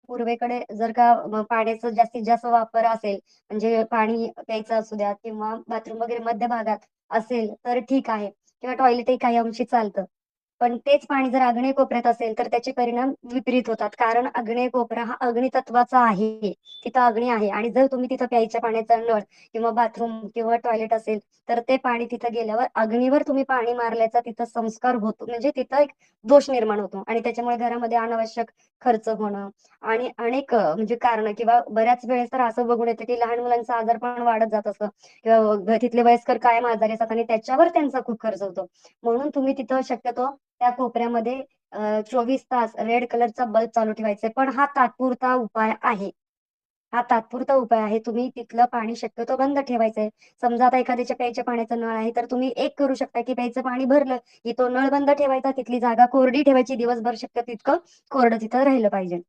पूर्वेकडे जर का पाण्याचा जास्तीत जास्त वापर असेल, म्हणजे पाणी प्यायचं असू द्या किंवा बाथरूम वगैरे मध्य भागात असेल, तर ठीक आहे किंवा टॉयलेटही काही अंशी चालतं. पण तेच पाणी जर आग्नेय कोपऱ्यात असेल, तर त्याचे परिणाम विपरीत होतात. कारण आग्नेय कोपरा हा अग्नितत्वाचा आहे. तिथं अग्नी आहे आणि जर तुम्ही तिथं प्यायच्या पाण्याचा नळ किंवा बाथरूम किंवा टॉयलेट असेल, तर ते पाणी तिथं गेल्यावर अग्नीवर तुम्ही पाणी मारल्याचा तिथं संस्कार होतो. म्हणजे तिथं एक दोष निर्माण होतो आणि त्याच्यामुळे घरामध्ये अनावश्यक खर्च होणं आणि अनेक म्हणजे कारणं किंवा बऱ्याच वेळेस तर असं बघून येतं, की लहान मुलांचं आजारपण वाढत जात असतं किंवा तिथले वयस्कर कायम आजारी असतात आणि त्याच्यावर त्यांचा खूप खर्च होतो. म्हणून तुम्ही तिथं शक्यतो त्या कोपऱ्यामध्ये 24 तास रेड कलरचा बल्ब चालू ठेवायचा आहे. पण हा तात्पुरता उपाय आहे. हा तात्पुरता उपाय आहे. तुम्ही तिथलं पाणी शक्यतो बंद ठेवायचंय. समजा आता एखाद्याच्या प्यायच्या पाण्याचा नळ आहे, तर तुम्ही एक करू शकता, की प्यायचं पाणी भरलं, की तो नळ बंद ठेवायचा, तिथली जागा कोरडी ठेवायची दिवसभर शक्य तितकं कोरडं तिथं राहिलं पाहिजे.